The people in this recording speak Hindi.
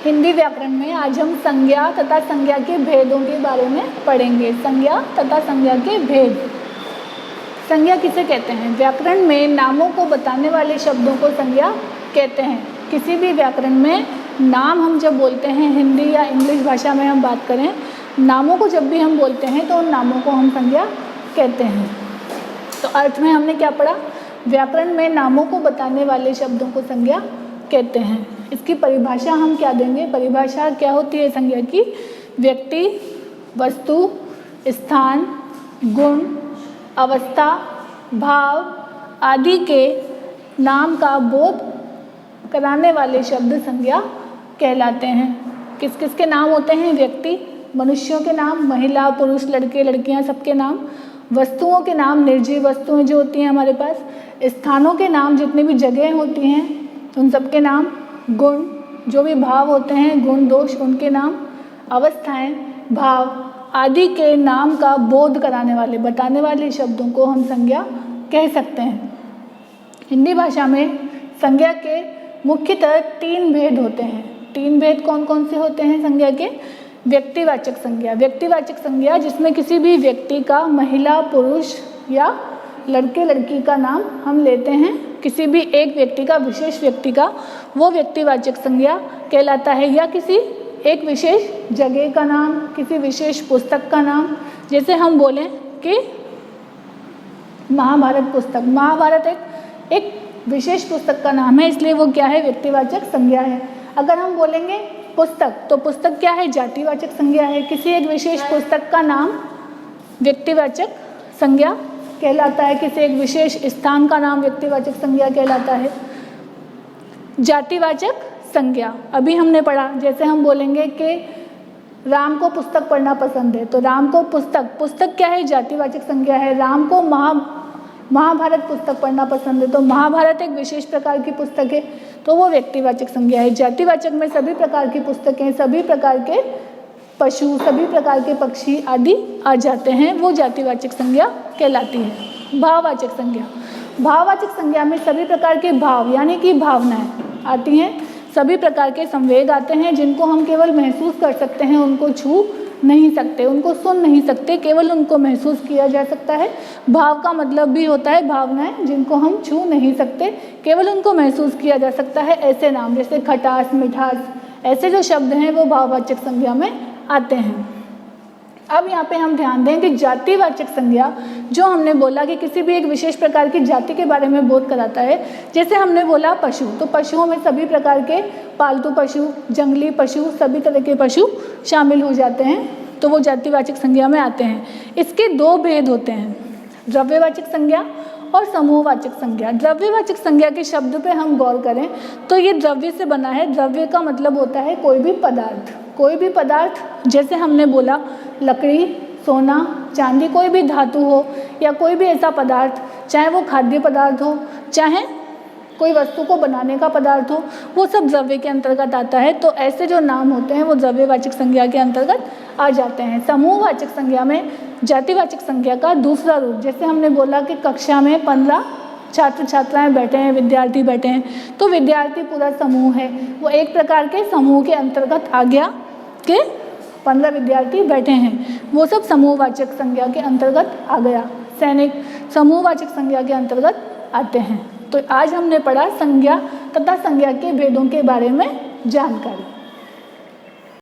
हिंदी व्याकरण में आज हम संज्ञा तथा संज्ञा के भेदों के बारे में पढ़ेंगे। संज्ञा तथा संज्ञा के भेद। संज्ञा किसे कहते हैं? व्याकरण में नामों को बताने वाले शब्दों को संज्ञा कहते हैं। किसी भी व्याकरण में नाम हम जब बोलते हैं, हिंदी या इंग्लिश भाषा में हम बात करें, नामों को जब भी हम बोलते हैं तो उन नामों को हम संज्ञा कहते हैं। तो अर्थ में हमने क्या पढ़ा? व्याकरण में नामों को बताने वाले शब्दों को संज्ञा कहते हैं। इसकी परिभाषा हम क्या देंगे? परिभाषा क्या होती है संज्ञा की? व्यक्ति, वस्तु, स्थान, गुण, अवस्था, भाव आदि के नाम का बोध कराने वाले शब्द संज्ञा कहलाते हैं। किस किस के नाम होते हैं? व्यक्ति, मनुष्यों के नाम, महिला, पुरुष, लड़के, लड़कियां, सबके नाम। वस्तुओं के नाम, निर्जीव वस्तुएं जो होती हैं हमारे पास। स्थानों के नाम, जितनी भी जगह होती हैं उन सबके नाम। गुण, जो भी भाव होते हैं, गुण दोष, उनके नाम। अवस्थाएं, भाव आदि के नाम का बोध कराने वाले, बताने वाले शब्दों को हम संज्ञा कह सकते हैं। हिंदी भाषा में संज्ञा के मुख्यतः 3 भेद होते हैं। 3 भेद कौन कौन से होते हैं संज्ञा के? व्यक्तिवाचक संज्ञा। व्यक्तिवाचक संज्ञा जिसमें किसी भी व्यक्ति का, महिला, पुरुष या लड़के लड़की का नाम हम लेते हैं, किसी भी एक व्यक्ति का, विशेष व्यक्ति का, वो व्यक्तिवाचक संज्ञा कहलाता है। या किसी एक विशेष जगह का नाम, किसी विशेष पुस्तक का नाम। जैसे हम बोलें कि महाभारत पुस्तक, महाभारत एक विशेष पुस्तक का नाम है, इसलिए वो क्या है? व्यक्तिवाचक संज्ञा है। अगर हम बोलेंगे पुस्तक, तो पुस्तक क्या है? जातिवाचक संज्ञा है। किसी एक विशेष पुस्तक का नाम व्यक्तिवाचक संज्ञा कहलाता है। किसी एक विशेष स्थान का नाम व्यक्तिवाचक संज्ञा कहलाता है। जातिवाचक संज्ञा अभी हमने पढ़ा। जैसे हम बोलेंगे कि राम को पुस्तक पढ़ना पसंद है, तो राम को पुस्तक क्या है? जातिवाचक संज्ञा है। राम को महाभारत पुस्तक पढ़ना पसंद है, तो महाभारत एक विशेष प्रकार की पुस्तक है, तो वो व्यक्तिवाचक संज्ञा है। जातिवाचक में सभी प्रकार की पुस्तकें, सभी प्रकार के पशु, सभी प्रकार के पक्षी आदि आ जाते हैं, वो जातिवाचक संज्ञा कहलाती है। भाववाचक संज्ञा। भाववाचक संज्ञा में सभी प्रकार के भाव यानी कि भावनाएं आती हैं, सभी प्रकार के संवेग आते हैं जिनको हम केवल महसूस कर सकते हैं, उनको छू नहीं सकते, उनको सुन नहीं सकते, केवल उनको महसूस किया जा सकता है। भाव का मतलब भी होता है भावनाएं, जिनको हम छू नहीं सकते, केवल उनको महसूस किया जा सकता है। ऐसे नाम जैसे खटास, मिठास, ऐसे जो शब्द हैं वो भाववाचक संज्ञा में आते हैं। अब यहाँ पे हम ध्यान दें कि जातिवाचक संज्ञा, जो हमने बोला कि किसी भी एक विशेष प्रकार की जाति के बारे में बोध कराता है। जैसे हमने बोला पशु, तो पशुओं में सभी प्रकार के पालतू पशु, जंगली पशु, सभी तरह के पशु शामिल हो जाते हैं, तो वो जातिवाचक संज्ञा में आते हैं। इसके 2 भेद होते हैं, द्रव्यवाचक संज्ञा और समूहवाचक संज्ञा। द्रव्यवाचक संज्ञा के शब्द पे हम गौर करें तो ये द्रव्य से बना है। द्रव्य का मतलब होता है कोई भी पदार्थ, कोई भी पदार्थ। जैसे हमने बोला लकड़ी, सोना, चांदी, कोई भी धातु हो या कोई भी ऐसा पदार्थ, चाहे वो खाद्य पदार्थ हो, चाहे कोई वस्तु को बनाने का पदार्थ हो, वो सब द्रव्य के अंतर्गत आता है। तो ऐसे जो नाम होते हैं वो द्रव्यवाचक संज्ञा के अंतर्गत आ जाते हैं। समूहवाचक संज्ञा में जातिवाचक संज्ञा का दूसरा रूप, जैसे हमने बोला कि कक्षा में 15 छात्र छात्राएं बैठे हैं, विद्यार्थी बैठे हैं, तो विद्यार्थी पूरा समूह है, वो एक प्रकार के समूह के अंतर्गत आ गया कि 15 विद्यार्थी बैठे हैं, वो सब समूहवाचक संज्ञा के अंतर्गत आ गया। सैनिक समूहवाचक संज्ञा के अंतर्गत आते हैं। तो आज हमने पढ़ा संज्ञा तथा संज्ञा के भेदों के बारे में जानकारी।